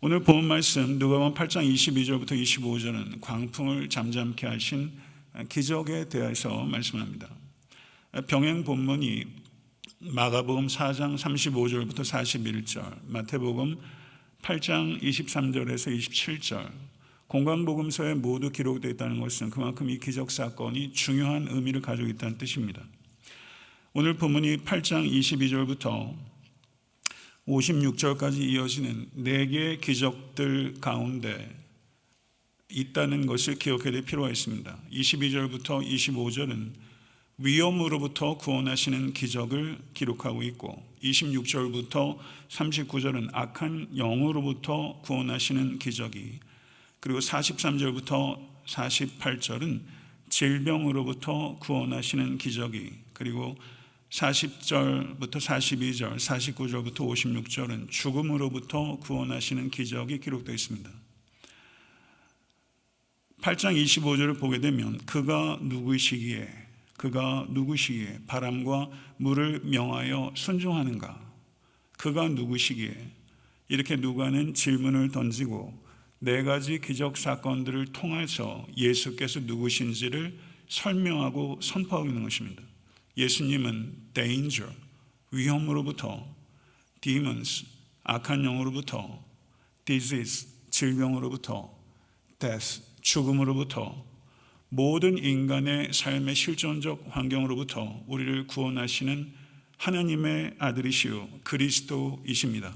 오늘 본 말씀 누가복음 8장 22절부터 25절은 광풍을 잠잠케 하신 기적에 대해서 말씀합니다. 병행 본문이 마가복음 4장 35절부터 41절, 마태복음 8장 23절에서 27절, 공관복음서에 모두 기록되어 있다는 것은 그만큼 이 기적 사건이 중요한 의미를 가지고 있다는 뜻입니다. 오늘 본문이 8장 22절부터 56절까지 이어지는 4개의 기적들 가운데 있다는 것을 기억해야 될 필요가 있습니다. 22절부터 25절은 위험으로부터 구원하시는 기적을 기록하고 있고, 26절부터 39절은 악한 영으로부터 구원하시는 기적이, 그리고 43절부터 48절은 질병으로부터 구원하시는 기적이, 그리고 40절부터 42절, 49절부터 56절은 죽음으로부터 구원하시는 기적이 기록되어 있습니다. 8장 25절을 보게 되면 그가 누구시기에 바람과 물을 명하여 순종하는가? 그가 누구시기에? 이렇게 누가는 질문을 던지고 4가지 기적 사건들을 통해서 예수께서 누구신지를 설명하고 선포하고 있는 것입니다. 예수님은 danger, 위험으로부터, demons, 악한 영으로부터, disease, 질병으로부터, death, 죽음으로부터, 모든 인간의 삶의 실존적 환경으로부터 우리를 구원하시는 하나님의 아들이시오 그리스도이십니다.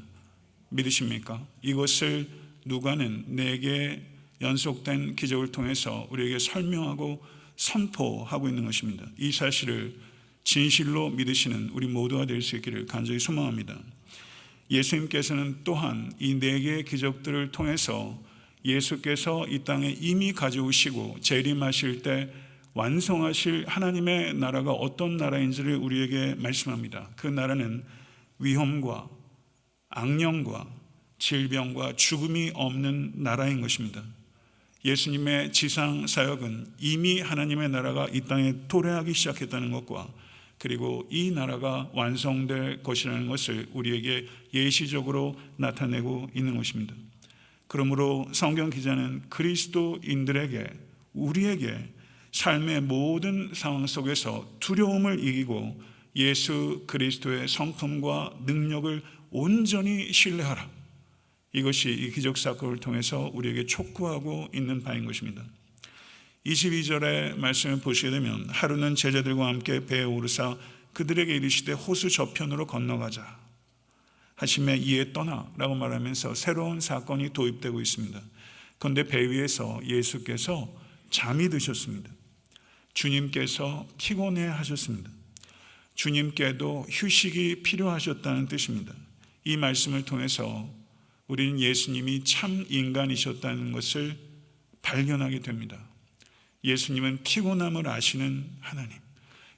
믿으십니까? 이것을 누가는 4개 연속된 기적을 통해서 우리에게 설명하고 선포하고 있는 것입니다. 이 사실을 진실로 믿으시는 우리 모두가 될 수 있기를 간절히 소망합니다. 예수님께서는 또한 이 4개의 기적들을 통해서 예수께서 이 땅에 이미 가져오시고 재림하실 때 완성하실 하나님의 나라가 어떤 나라인지를 우리에게 말씀합니다. 그 나라는 위험과 악령과 질병과 죽음이 없는 나라인 것입니다. 예수님의 지상 사역은 이미 하나님의 나라가 이 땅에 도래하기 시작했다는 것과, 그리고 이 나라가 완성될 것이라는 것을 우리에게 예시적으로 나타내고 있는 것입니다. 그러므로 성경 기자는 그리스도인들에게, 우리에게 삶의 모든 상황 속에서 두려움을 이기고 예수 그리스도의 성품과 능력을 온전히 신뢰하라, 이것이 이 기적 사건을 통해서 우리에게 촉구하고 있는 바인 것입니다. 22절의 말씀을 보시게 되면 하루는 제자들과 함께 배에 오르사 그들에게 이르시되 호수 저편으로 건너가자 하심에 이에 떠나라고 말하면서 새로운 사건이 도입되고 있습니다. 그런데 배 위에서 예수께서 잠이 드셨습니다. 주님께서 피곤해 하셨습니다. 주님께도 휴식이 필요하셨다는 뜻입니다. 이 말씀을 통해서 우리는 예수님이 참 인간이셨다는 것을 발견하게 됩니다. 예수님은 피곤함을 아시는 하나님,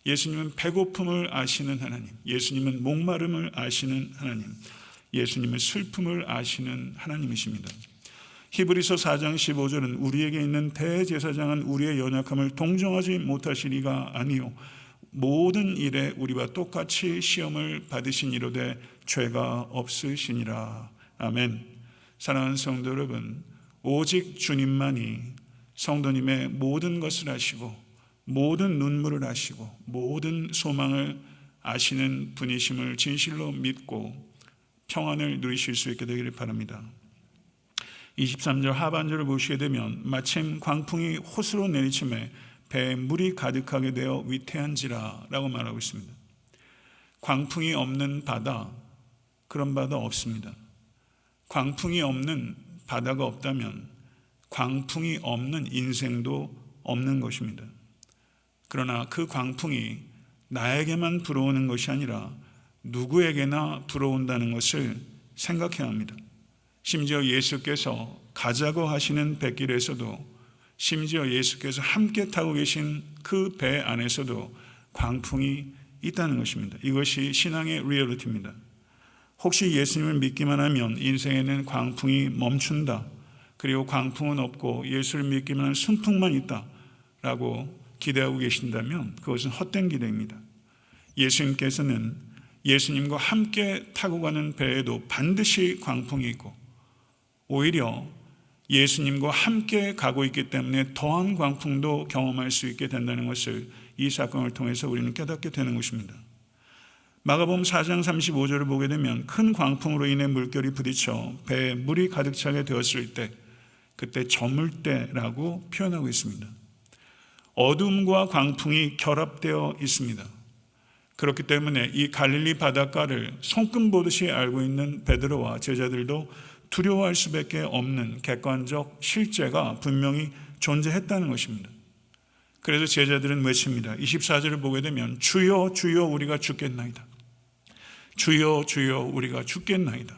예수님은 배고픔을 아시는 하나님, 예수님은 목마름을 아시는 하나님, 예수님은 슬픔을 아시는 하나님이십니다. 히브리서 4장 15절은 우리에게 있는 대제사장은 우리의 연약함을 동정하지 못하시리가 아니요 모든 일에 우리와 똑같이 시험을 받으신 이로되 죄가 없으시니라. 아멘. 사랑하는 성도 여러분, 오직 주님만이 성도님의 모든 것을 아시고 모든 눈물을 아시고 모든 소망을 아시는 분이심을 진실로 믿고 평안을 누리실 수 있게 되기를 바랍니다. 23절 하반절을 보시게 되면 마침 광풍이 호수로 내리침에 배에 물이 가득하게 되어 위태한지라 라고 말하고 있습니다. 광풍이 없는 바다, 그런 바다 없습니다. 광풍이 없는 바다가 없다면 광풍이 없는 인생도 없는 것입니다. 그러나 그 광풍이 나에게만 불어오는 것이 아니라 누구에게나 불어온다는 것을 생각해야 합니다. 심지어 예수께서 가자고 하시는 뱃길에서도, 심지어 예수께서 함께 타고 계신 그 배 안에서도 광풍이 있다는 것입니다. 이것이 신앙의 리얼리티입니다. 혹시 예수님을 믿기만 하면 인생에는 광풍이 멈춘다, 그리고 광풍은 없고 예수를 믿기만 하면 순풍만 있다 라고 기대하고 계신다면 그것은 헛된 기대입니다. 예수님께서는 예수님과 함께 타고 가는 배에도 반드시 광풍이 있고, 오히려 예수님과 함께 가고 있기 때문에 더한 광풍도 경험할 수 있게 된다는 것을 이 사건을 통해서 우리는 깨닫게 되는 것입니다. 마가복음 4장 35절을 보게 되면 큰 광풍으로 인해 물결이 부딪혀 배에 물이 가득 차게 되었을 때, 그때 저물때라고 표현하고 있습니다. 어둠과 광풍이 결합되어 있습니다. 그렇기 때문에 이 갈릴리 바닷가를 손금 보듯이 알고 있는 베드로와 제자들도 두려워할 수밖에 없는 객관적 실제가 분명히 존재했다는 것입니다. 그래서 제자들은 외칩니다. 24절을 보게 되면 주여 주여 우리가 죽겠나이다. 주여 주여 우리가 죽겠나이다.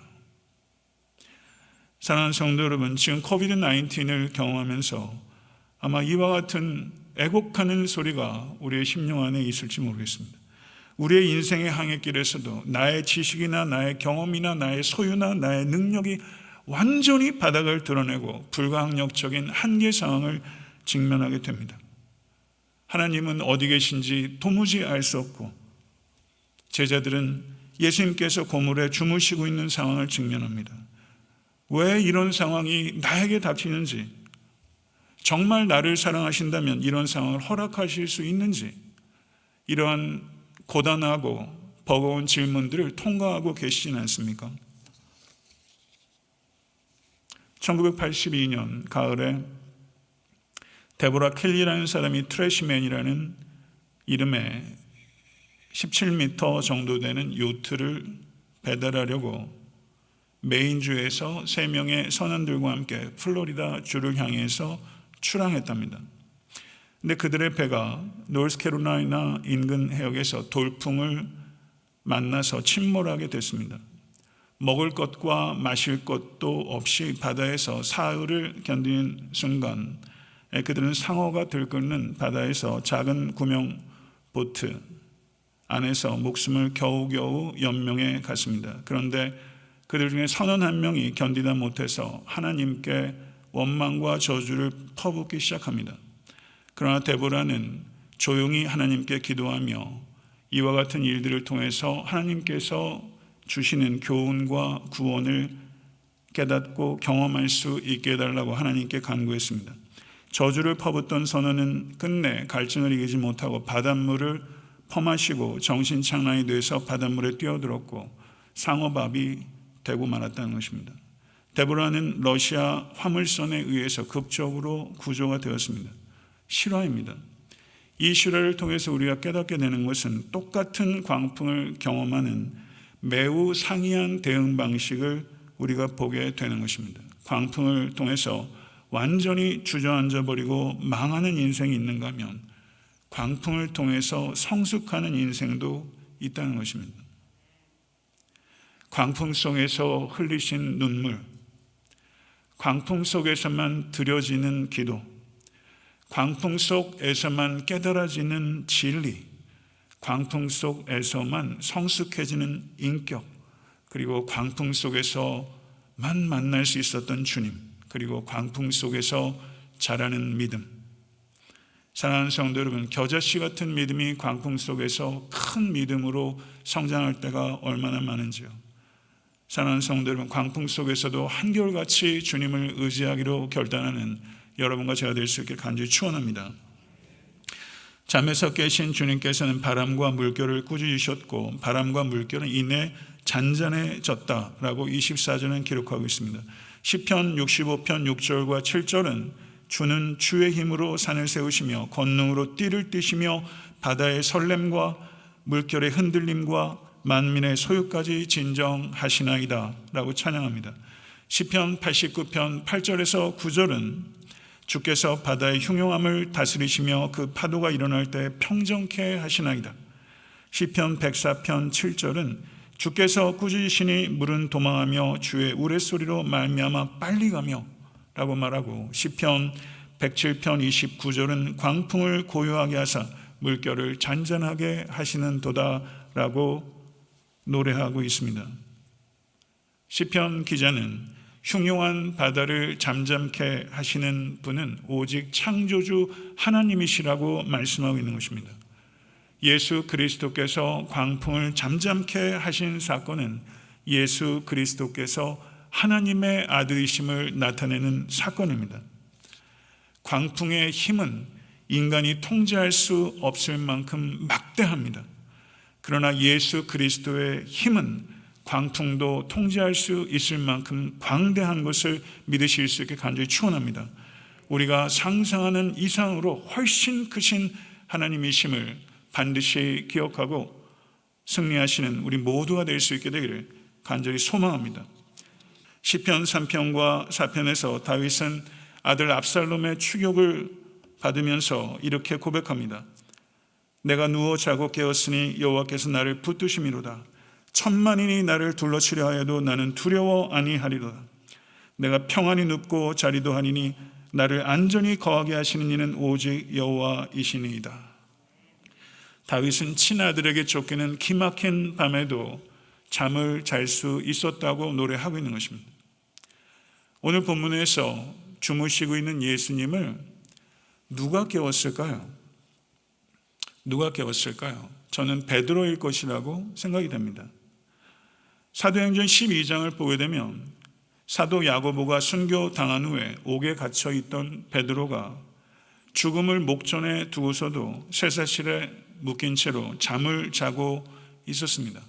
사랑하는 성도 여러분, 지금 코비드-19을 경험하면서 아마 이와 같은 애곡하는 소리가 우리의 심령 안에 있을지 모르겠습니다. 우리의 인생의 항해길에서도 나의 지식이나 나의 경험이나 나의 소유나 나의 능력이 완전히 바닥을 드러내고 불가항력적인 한계 상황을 직면하게 됩니다. 하나님은 어디 계신지 도무지 알 수 없고, 제자들은 예수님께서 고물에 주무시고 있는 상황을 직면합니다. 왜 이런 상황이 나에게 닥치는지, 정말 나를 사랑하신다면 이런 상황을 허락하실 수 있는지, 이러한 고단하고 버거운 질문들을 통과하고 계시진 않습니까? 1982년 가을에 데보라 켈리라는 사람이 트래시맨이라는 이름의 17m 정도 되는 요트를 배달하려고 메인주에서 3명의 선원들과 함께 플로리다 주를 향해서 출항했답니다. 근데 그들의 배가 노스캐롤라이나 인근 해역에서 돌풍을 만나서 침몰하게 됐습니다. 먹을 것과 마실 것도 없이 바다에서 사흘을 견디는 순간 그들은 상어가 들끓는 바다에서 작은 구명 보트 안에서 목숨을 겨우겨우 연명해 갔습니다. 그런데 그들 중에 선원 한 명이 견디다 못해서 하나님께 원망과 저주를 퍼붓기 시작합니다. 그러나 데보라는 조용히 하나님께 기도하며 이와 같은 일들을 통해서 하나님께서 주시는 교훈과 구원을 깨닫고 경험할 수 있게 해달라고 하나님께 간구했습니다. 저주를 퍼붓던 선원은 끝내 갈증을 이기지 못하고 바닷물을 퍼마시고 정신착란이 돼서 바닷물에 뛰어들었고 상어밥이 되고 말았다는 것입니다. 데보라는 러시아 화물선에 의해서 극적으로 구조가 되었습니다. 실화입니다. 이 실화를 통해서 우리가 깨닫게 되는 것은 똑같은 광풍을 경험하는 매우 상이한 대응 방식을 우리가 보게 되는 것입니다. 광풍을 통해서 완전히 주저앉아 버리고 망하는 인생이 있는가 하면 광풍을 통해서 성숙하는 인생도 있다는 것입니다. 광풍 속에서 흘리신 눈물, 광풍 속에서만 드려지는 기도, 광풍 속에서만 깨달아지는 진리, 광풍 속에서만 성숙해지는 인격, 그리고 광풍 속에서만 만날 수 있었던 주님, 그리고 광풍 속에서 자라는 믿음. 사랑하는 성도 여러분, 겨자씨 같은 믿음이 광풍 속에서 큰 믿음으로 성장할 때가 얼마나 많은지요. 사랑하는 성도 여러분, 광풍 속에서도 한결같이 주님을 의지하기로 결단하는 여러분과 제가 될 수 있게 간절히 축원합니다. 잠에서 깨신 주님께서는 바람과 물결을 꾸짖으셨고 바람과 물결은 이내 잔잔해졌다라고 24절은 기록하고 있습니다. 시편 65편 6절과 7절은 주는 주의 힘으로 산을 세우시며 권능으로 띠를 띠시며 바다의 설렘과 물결의 흔들림과 만민의 소유까지 진정하시나이다 라고 찬양합니다. 시편 89편 8절에서 9절은 주께서 바다의 흉용함을 다스리시며 그 파도가 일어날 때 평정케 하시나이다. 시편 104편 7절은 주께서 꾸짖으시니 물은 도망하며 주의 우레소리로 말미암아 빨리 가며 라고 말하고, 시편 107편 29절은 광풍을 고요하게 하사 물결을 잔잔하게 하시는 도다 라고 노래하고 있습니다. 시편 기자는 흉용한 바다를 잠잠케 하시는 분은 오직 창조주 하나님이시라고 말씀하고 있는 것입니다. 예수 그리스도께서 광풍을 잠잠케 하신 사건은 예수 그리스도께서 하나님의 아들이심을 나타내는 사건입니다. 광풍의 힘은 인간이 통제할 수 없을 만큼 막대합니다. 그러나 예수 그리스도의 힘은 광풍도 통제할 수 있을 만큼 광대한 것을 믿으실 수 있게 간절히 축원합니다. 우리가 상상하는 이상으로 훨씬 크신 하나님이심을 반드시 기억하고 승리하시는 우리 모두가 될 수 있게 되기를 간절히 소망합니다. 시편 3편과 4편에서 다윗은 아들 압살롬의 추격을 받으면서 이렇게 고백합니다. 내가 누워 자고 깨었으니 여호와께서 나를 붙드심이로다. 천만인이 나를 둘러치려 하여도 나는 두려워 아니하리로다. 내가 평안히 눕고 자리도 하니니 나를 안전히 거하게 하시는 이는 오직 여호와이시니이다. 다윗은 친아들에게 쫓기는 기막힌 밤에도 잠을 잘 수 있었다고 노래하고 있는 것입니다. 오늘 본문에서 주무시고 있는 예수님을 누가 깨웠을까요? 누가 깨웠을까요? 저는 베드로일 것이라고 생각이 됩니다. 사도행전 12장을 보게 되면 사도 야고보가 순교당한 후에 옥에 갇혀 있던 베드로가 죽음을 목전에 두고서도 쇠사실에 묶인 채로 잠을 자고 있었습니다.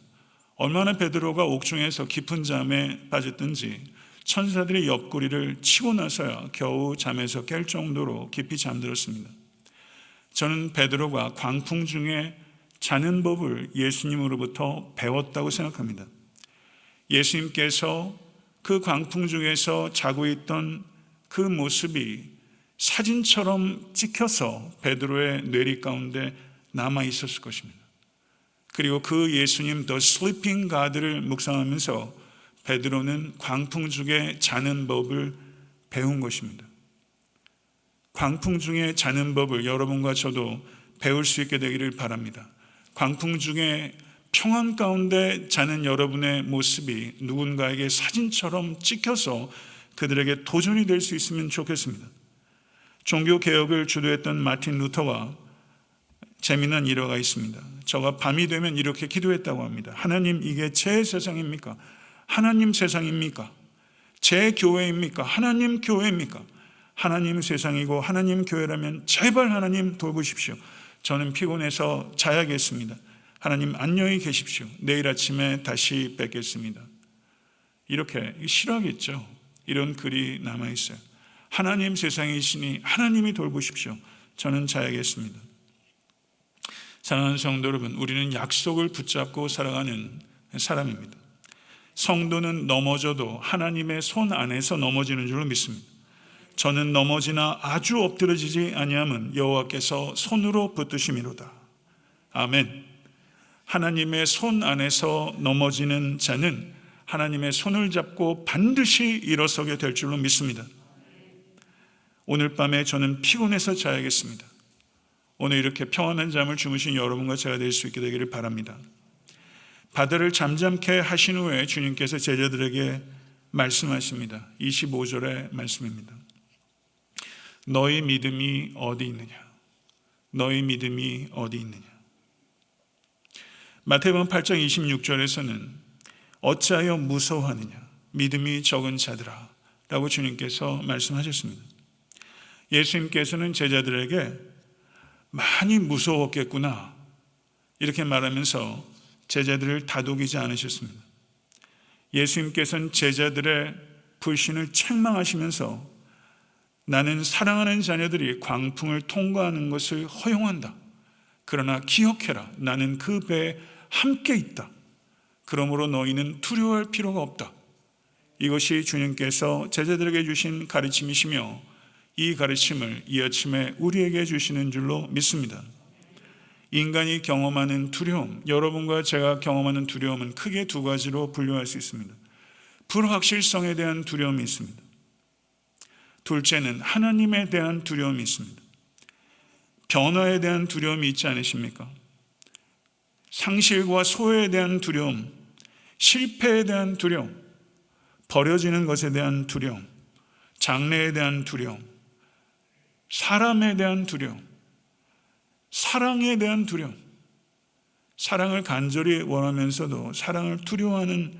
얼마나 베드로가 옥중에서 깊은 잠에 빠졌든지 천사들이 옆구리를 치고 나서야 겨우 잠에서 깰 정도로 깊이 잠들었습니다. 저는 베드로가 광풍 중에 자는 법을 예수님으로부터 배웠다고 생각합니다. 예수님께서 그 광풍 중에서 자고 있던 그 모습이 사진처럼 찍혀서 베드로의 뇌리 가운데 남아 있었을 것입니다. 그리고 그 예수님 The Sleeping God를 묵상하면서 베드로는 광풍 중에 자는 법을 배운 것입니다. 광풍 중에 자는 법을 여러분과 저도 배울 수 있게 되기를 바랍니다. 광풍 중에 평안 가운데 자는 여러분의 모습이 누군가에게 사진처럼 찍혀서 그들에게 도전이 될 수 있으면 좋겠습니다. 종교개혁을 주도했던 마틴 루터와 재미난 일화가 있습니다. 저가 밤이 되면 이렇게 기도했다고 합니다. 하나님, 이게 제 세상입니까? 하나님 세상입니까? 제 교회입니까? 하나님 교회입니까? 하나님 세상이고 하나님 교회라면 제발 하나님 돌보십시오. 저는 피곤해서 자야겠습니다. 하나님 안녕히 계십시오. 내일 아침에 다시 뵙겠습니다. 이렇게 싫어하겠죠. 이런 글이 남아있어요. 하나님 세상이시니 하나님이 돌보십시오. 저는 자야겠습니다. 사랑하는 성도 여러분, 우리는 약속을 붙잡고 살아가는 사람입니다. 성도는 넘어져도 하나님의 손 안에서 넘어지는 줄로 믿습니다. 저는 넘어지나 아주 엎드러지지 아니함은 여호와께서 손으로 붙드심이로다. 아멘. 하나님의 손 안에서 넘어지는 자는 하나님의 손을 잡고 반드시 일어서게 될 줄로 믿습니다. 오늘 밤에 저는 피곤해서 자야겠습니다. 오늘 이렇게 평안한 잠을 주무신 여러분과 제가 될 수 있게 되기를 바랍니다. 바다를 잠잠케 하신 후에 주님께서 제자들에게 말씀하십니다. 25절의 말씀입니다. 너희 믿음이 어디 있느냐? 너희 믿음이 어디 있느냐? 마태복음 8장 26절에서는 어찌하여 무서워하느냐? 믿음이 적은 자들아 라고 주님께서 말씀하셨습니다. 예수님께서는 제자들에게 많이 무서웠겠구나 이렇게 말하면서 제자들을 다독이지 않으셨습니다. 예수님께서는 제자들의 불신을 책망하시면서 나는 사랑하는 자녀들이 광풍을 통과하는 것을 허용한다. 그러나 기억해라. 나는 그 배에 함께 있다. 그러므로 너희는 두려워할 필요가 없다. 이것이 주님께서 제자들에게 주신 가르침이시며 이 가르침을 이 아침에 우리에게 주시는 줄로 믿습니다. 인간이 경험하는 두려움, 여러분과 제가 경험하는 두려움은 크게 두 가지로 분류할 수 있습니다. 불확실성에 대한 두려움이 있습니다. 둘째는 하나님에 대한 두려움이 있습니다. 변화에 대한 두려움이 있지 않으십니까? 상실과 소외에 대한 두려움, 실패에 대한 두려움, 버려지는 것에 대한 두려움, 장래에 대한 두려움, 사람에 대한 두려움, 사랑에 대한 두려움, 사랑을 간절히 원하면서도 사랑을 두려워하는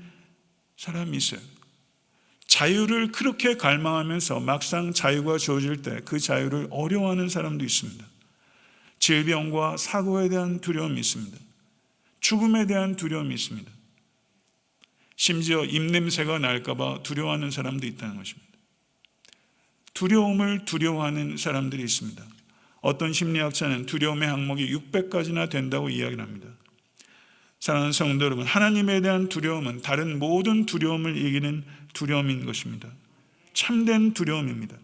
사람이 있어요. 자유를 그렇게 갈망하면서 막상 자유가 주어질 때 그 자유를 어려워하는 사람도 있습니다. 질병과 사고에 대한 두려움이 있습니다. 죽음에 대한 두려움이 있습니다. 심지어 입냄새가 날까봐 두려워하는 사람도 있다는 것입니다. 두려움을 두려워하는 사람들이 있습니다. 어떤 심리학자는 두려움의 항목이 600가지나 된다고 이야기를 합니다. 사랑하는 성도 여러분, 하나님에 대한 두려움은 다른 모든 두려움을 이기는 두려움인 것입니다. 참된 두려움입니다.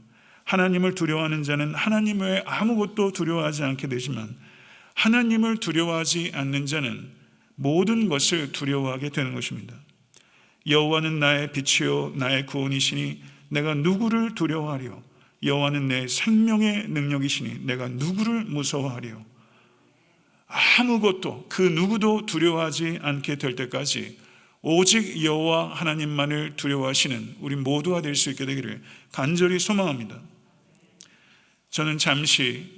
하나님을 두려워하는 자는 하나님 외에 아무것도 두려워하지 않게 되지만, 하나님을 두려워하지 않는 자는 모든 것을 두려워하게 되는 것입니다. 여호와는 나의 빛이요 나의 구원이시니 내가 누구를 두려워하리요. 여호와는 내 생명의 능력이시니 내가 누구를 무서워하리요. 아무것도 그 누구도 두려워하지 않게 될 때까지 오직 여호와 하나님만을 두려워하시는 우리 모두가 될 수 있게 되기를 간절히 소망합니다. 저는 잠시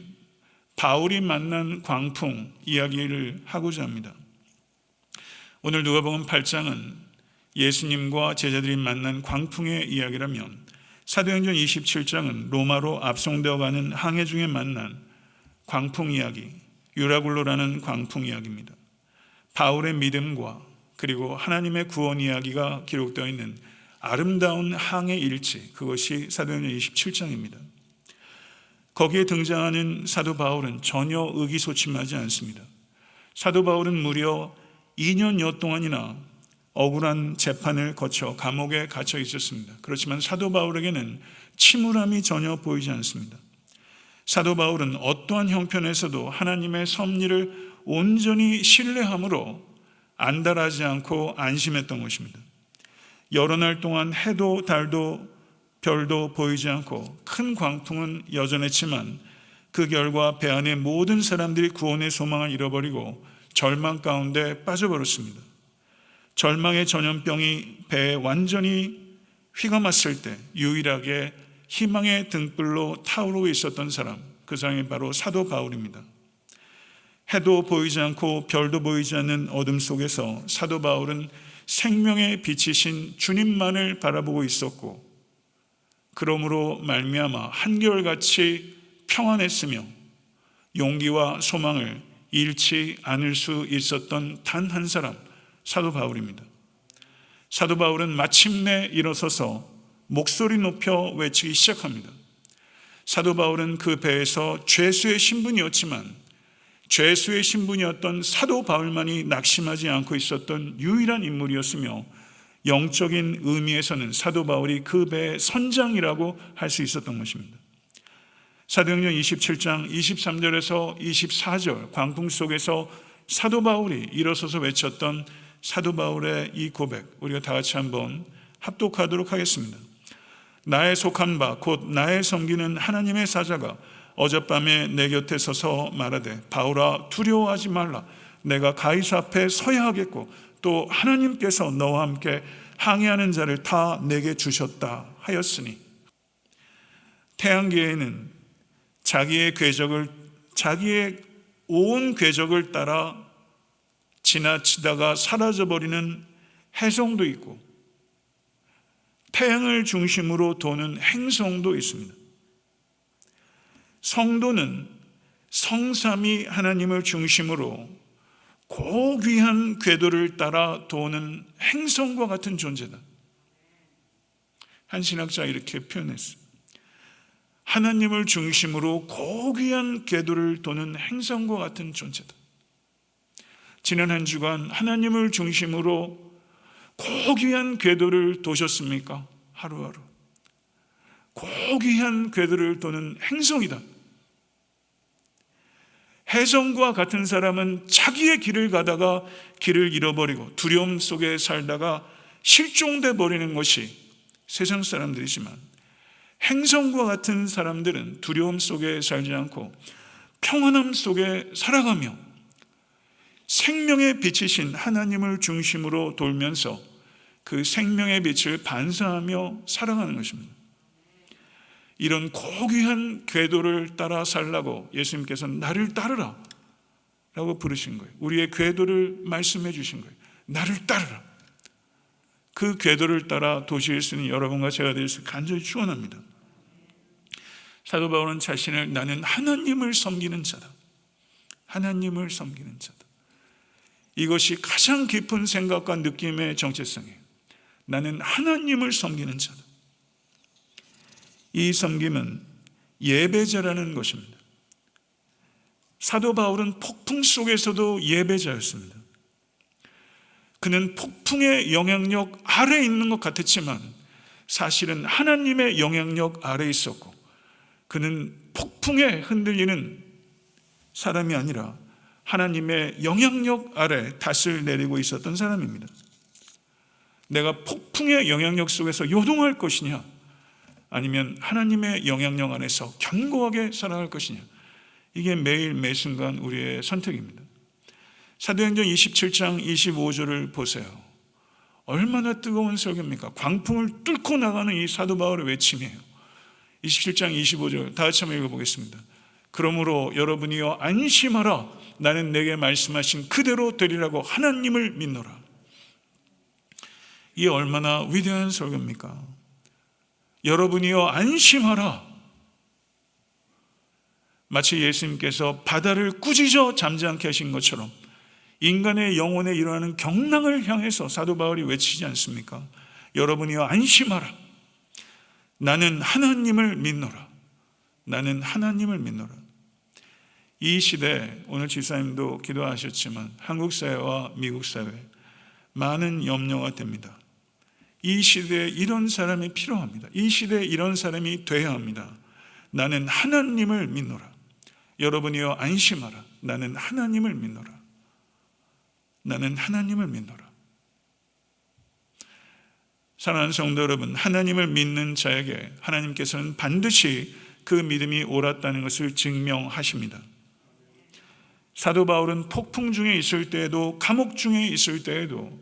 바울이 만난 광풍 이야기를 하고자 합니다. 오늘 누가복음 8장은 예수님과 제자들이 만난 광풍의 이야기라면, 사도행전 27장은 로마로 압송되어 가는 항해 중에 만난 광풍 이야기, 유라굴로라는 광풍 이야기입니다. 바울의 믿음과 그리고 하나님의 구원 이야기가 기록되어 있는 아름다운 항해 일지, 그것이 사도행전 27장입니다. 거기에 등장하는 사도 바울은 전혀 의기소침하지 않습니다. 사도 바울은 무려 2년여 동안이나 억울한 재판을 거쳐 감옥에 갇혀 있었습니다. 그렇지만 사도 바울에게는 침울함이 전혀 보이지 않습니다. 사도 바울은 어떠한 형편에서도 하나님의 섭리를 온전히 신뢰함으로 안달하지 않고 안심했던 것입니다. 여러 날 동안 해도 달도 별도 보이지 않고 큰 광풍은 여전했지만, 그 결과 배 안의 모든 사람들이 구원의 소망을 잃어버리고 절망 가운데 빠져버렸습니다. 절망의 전염병이 배에 완전히 휘감았을 때 유일하게 희망의 등불로 타오르고 있었던 사람, 그 사람이 바로 사도 바울입니다. 해도 보이지 않고 별도 보이지 않는 어둠 속에서 사도 바울은 생명의 빛이신 주님만을 바라보고 있었고, 그러므로 말미암아 한결같이 평안했으며 용기와 소망을 잃지 않을 수 있었던 단 한 사람, 사도 바울입니다. 사도 바울은 마침내 일어서서 목소리 높여 외치기 시작합니다. 사도 바울은 그 배에서 죄수의 신분이었지만, 죄수의 신분이었던 사도 바울만이 낙심하지 않고 있었던 유일한 인물이었으며, 영적인 의미에서는 사도 바울이 그 배의 선장이라고 할 수 있었던 것입니다. 사도행전 27장 23절에서 24절 광풍 속에서 사도 바울이 일어서서 외쳤던 사도 바울의 이 고백, 우리가 다 같이 한번 합독하도록 하겠습니다. 나의 속한 바 곧 나의 섬기는 하나님의 사자가 어젯밤에 내 곁에 서서 말하되, 바울아 두려워하지 말라. 내가 가이사 앞에 서야 하겠고 또 하나님께서 너와 함께 항해하는 자를 다 내게 주셨다 하였으니. 태양계에는 자기의 온 궤적을 따라 지나치다가 사라져버리는 해성도 있고, 태양을 중심으로 도는 행성도 있습니다. 성도는 성삼위 하나님을 중심으로 고귀한 궤도를 따라 도는 행성과 같은 존재다. 한 신학자 이렇게 표현했어요. 하나님을 중심으로 고귀한 궤도를 도는 행성과 같은 존재다. 지난 한 주간 하나님을 중심으로 고귀한 궤도를 도셨습니까? 하루하루 고귀한 궤도를 도는 행성이다. 해성과 같은 사람은 자기의 길을 가다가 길을 잃어버리고 두려움 속에 살다가 실종돼 버리는 것이 세상 사람들이지만, 행성과 같은 사람들은 두려움 속에 살지 않고 평안함 속에 살아가며 생명의 빛이신 하나님을 중심으로 돌면서 그 생명의 빛을 반사하며 살아가는 것입니다. 이런 고귀한 궤도를 따라 살라고 예수님께서는 나를 따르라 라고 부르신 거예요. 우리의 궤도를 말씀해 주신 거예요. 나를 따르라. 그 궤도를 따라 도시에 쓰는 여러분과 제가 될 수 간절히 축원합니다. 사도 바울은 자신을 나는 하나님을 섬기는 자다. 하나님을 섬기는 자다. 이것이 가장 깊은 생각과 느낌의 정체성이에요. 나는 하나님을 섬기는 자다. 이 섬김은 예배자라는 것입니다. 사도 바울은 폭풍 속에서도 예배자였습니다. 그는 폭풍의 영향력 아래에 있는 것 같았지만 사실은 하나님의 영향력 아래에 있었고, 그는 폭풍에 흔들리는 사람이 아니라 하나님의 영향력 아래 닷을 내리고 있었던 사람입니다. 내가 폭풍의 영향력 속에서 요동할 것이냐, 아니면 하나님의 영향력 안에서 견고하게 살아갈 것이냐, 이게 매일 매순간 우리의 선택입니다. 사도행전 27장 25절을 보세요. 얼마나 뜨거운 설교입니까? 광풍을 뚫고 나가는 이 사도 바울의 외침이에요. 27장 25절 다 같이 한번 읽어보겠습니다. 그러므로 여러분이여 안심하라. 나는 내게 말씀하신 그대로 되리라고 하나님을 믿노라. 이게 얼마나 위대한 설교입니까? 여러분이여 안심하라. 마치 예수님께서 바다를 꾸짖어 잠잠케 하신 것처럼 인간의 영혼에 일어나는 경랑을 향해서 사도 바울이 외치지 않습니까? 여러분이여 안심하라. 나는 하나님을 믿노라. 나는 하나님을 믿노라. 이 시대, 오늘 집사님도 기도하셨지만 한국 사회와 미국 사회 많은 염려가 됩니다. 이 시대에 이런 사람이 필요합니다. 이 시대에 이런 사람이 돼야 합니다. 나는 하나님을 믿노라. 여러분이여 안심하라. 나는 하나님을 믿노라. 나는 하나님을 믿노라. 사랑하는 성도 여러분, 하나님을 믿는 자에게 하나님께서는 반드시 그 믿음이 옳았다는 것을 증명하십니다. 사도 바울은 폭풍 중에 있을 때에도, 감옥 중에 있을 때에도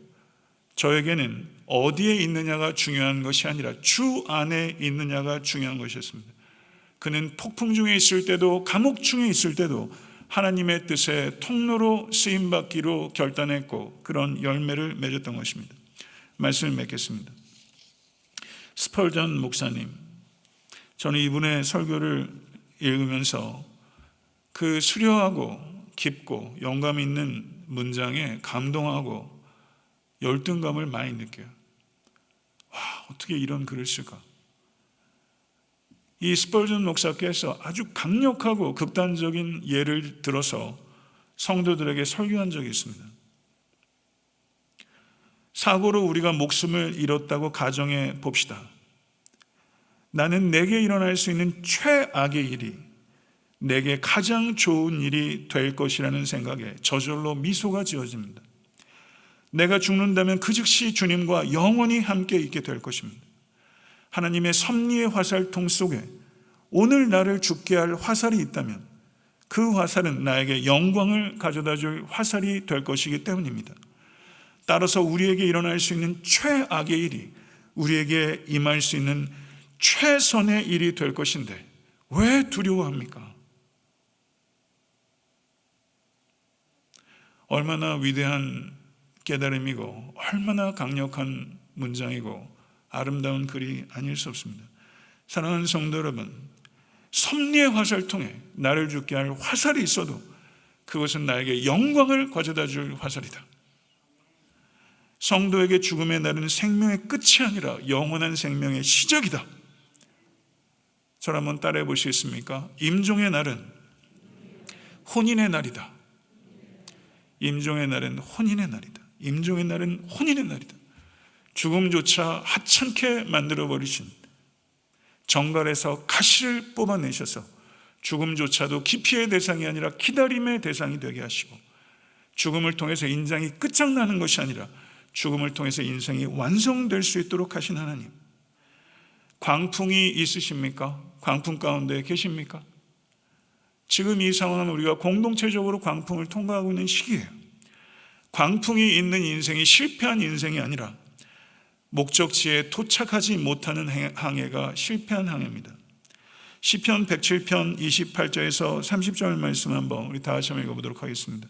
저에게는 어디에 있느냐가 중요한 것이 아니라 주 안에 있느냐가 중요한 것이었습니다. 그는 폭풍 중에 있을 때도, 감옥 중에 있을 때도 하나님의 뜻의 통로로 쓰임받기로 결단했고, 그런 열매를 맺었던 것입니다. 말씀을 맺겠습니다. 스펄전 목사님, 저는 이분의 설교를 읽으면서 그 수려하고 깊고 영감 있는 문장에 감동하고 열등감을 많이 느껴요. 와, 어떻게 이런 글을 쓸까? 이 스펄전 목사께서 아주 강력하고 극단적인 예를 들어서 성도들에게 설교한 적이 있습니다. 사고로 우리가 목숨을 잃었다고 가정해 봅시다. 나는 내게 일어날 수 있는 최악의 일이 내게 가장 좋은 일이 될 것이라는 생각에 저절로 미소가 지어집니다. 내가 죽는다면 그 즉시 주님과 영원히 함께 있게 될 것입니다. 하나님의 섭리의 화살통 속에 오늘 나를 죽게 할 화살이 있다면 그 화살은 나에게 영광을 가져다 줄 화살이 될 것이기 때문입니다. 따라서 우리에게 일어날 수 있는 최악의 일이 우리에게 임할 수 있는 최선의 일이 될 것인데 왜 두려워합니까? 얼마나 위대한 깨달음이고 얼마나 강력한 문장이고 아름다운 글이 아닐 수 없습니다. 사랑하는 성도 여러분, 섭리의 화살통에 나를 죽게 할 화살이 있어도 그것은 나에게 영광을 가져다 줄 화살이다. 성도에게 죽음의 날은 생명의 끝이 아니라 영원한 생명의 시작이다. 저를 한번 따라해 보시겠습니까? 임종의 날은 혼인의 날이다. 임종의 날은 혼인의 날이다. 임종의 날은 혼인의 날이다. 죽음조차 하찮게 만들어버리신, 정갈에서 가시를 뽑아내셔서 죽음조차도 기피의 대상이 아니라 기다림의 대상이 되게 하시고, 죽음을 통해서 인생이 끝장나는 것이 아니라 죽음을 통해서 인생이 완성될 수 있도록 하신 하나님. 광풍이 있으십니까? 광풍 가운데 계십니까? 지금 이 상황은 우리가 공동체적으로 광풍을 통과하고 있는 시기예요. 광풍이 있는 인생이 실패한 인생이 아니라 목적지에 도착하지 못하는 항해가 실패한 항해입니다. 시편 107편 28절에서 30절 말씀 한번 우리 다 같이 한번 읽어보도록 하겠습니다.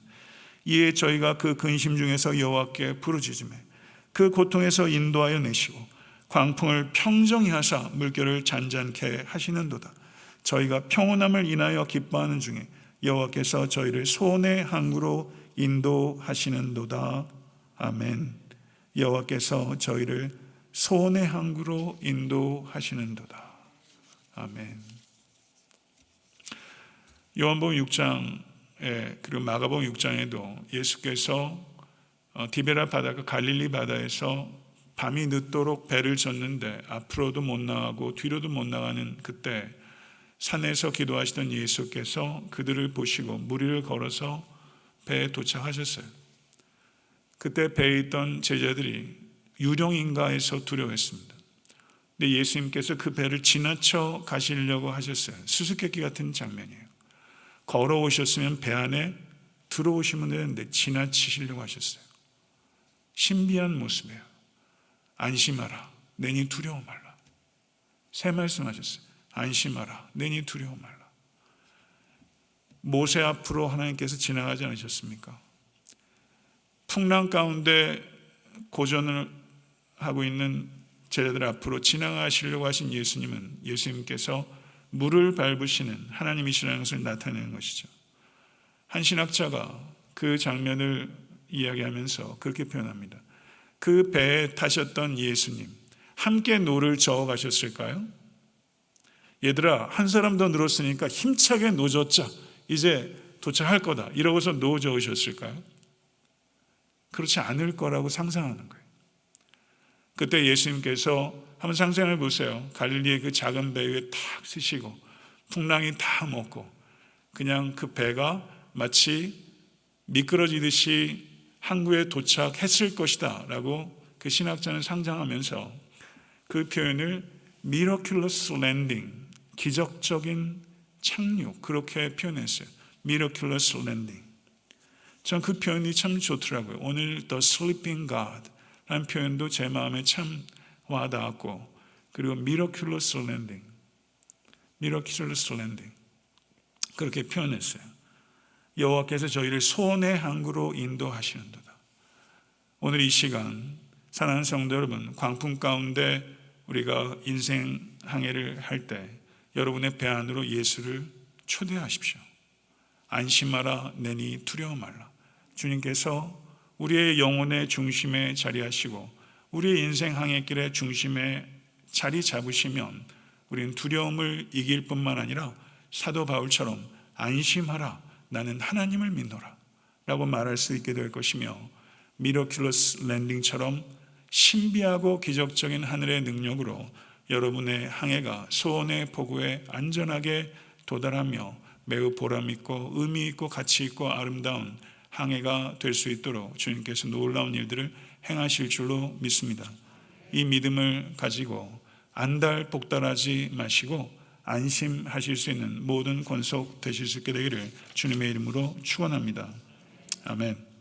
이에 저희가 그 근심 중에서 여호와께 부르짖으매 그 고통에서 인도하여 내시고 광풍을 평정히 하사 물결을 잔잔케 하시는도다. 저희가 평온함을 인하여 기뻐하는 중에 여호와께서 저희를 소원의 항구로 인도하시는도다. 아멘. 여호와께서 저희를 소원의 항구로 인도하시는도다. 아멘. 요한복음 6장에 그리고 마가복음 6장에도 예수께서 디베라 바다가 갈릴리 바다에서 밤이 늦도록 배를 졌는데 앞으로도 못 나가고 뒤로도 못 나가는 그때 산에서 기도하시던 예수께서 그들을 보시고 무리를 걸어서 배에 도착하셨어요. 그때 배에 있던 제자들이 유령인가 해서 두려워했습니다. 근데 예수님께서 그 배를 지나쳐 가시려고 하셨어요. 수수께끼 같은 장면이에요. 걸어오셨으면 배 안에 들어오시면 되는데 지나치시려고 하셨어요. 신비한 모습이에요. 안심하라, 내니 두려워 말라. 새 말씀하셨어요. 안심하라, 내니 두려워 말라. 모세 앞으로 하나님께서 지나가지 않으셨습니까? 풍랑 가운데 고전을 하고 있는 제자들 앞으로 지나가시려고 하신 예수님은 예수님께서 물을 밟으시는 하나님이시라는 것을 나타내는 것이죠. 한 신학자가 그 장면을 이야기하면서 그렇게 표현합니다. 그 배에 타셨던 예수님, 함께 노를 저어 가셨을까요? 얘들아, 한 사람 더 늘었으니까 힘차게 노 젓자. 이제 도착할 거다. 이러고서 노 저으셨을까요? 그렇지 않을 거라고 상상하는 거예요. 그때 예수님께서 한번 상상해 보세요. 갈릴리의 그 작은 배 위에 탁 쓰시고 풍랑이 다 먹고 그냥 그 배가 마치 미끄러지듯이 항구에 도착했을 것이다 라고 그 신학자는 상상하면서 그 표현을 miraculous landing, 기적적인 착륙, 그렇게 표현했어요. miraculous landing. 전 그 표현이 참 좋더라고요. 오늘 The Sleeping God 라는 표현도 제 마음에 참 와닿았고, 그리고 miraculous landing, miraculous landing 그렇게 표현했어요. 여호와께서 저희를 소원의 항구로 인도하시는도다. 오늘 이 시간 사랑하는 성도 여러분, 광풍 가운데 우리가 인생 항해를 할 때 여러분의 배 안으로 예수를 초대하십시오. 안심하라, 내니 두려워 말라. 주님께서 우리의 영혼의 중심에 자리하시고 우리의 인생 항해길의 중심에 자리 잡으시면 우리는 두려움을 이길 뿐만 아니라 사도 바울처럼 안심하라, 나는 하나님을 믿노라 라고 말할 수 있게 될 것이며, 미러큘러스 랜딩처럼 신비하고 기적적인 하늘의 능력으로 여러분의 항해가 소원의 포구에 안전하게 도달하며 매우 보람있고 의미있고 가치있고 아름다운 항해가 될 수 있도록 주님께서 놀라운 일들을 행하실 줄로 믿습니다. 이 믿음을 가지고 안달복달하지 마시고 안심하실 수 있는 모든 권속 되실 수 있게 되기를 주님의 이름으로 축원합니다. 아멘.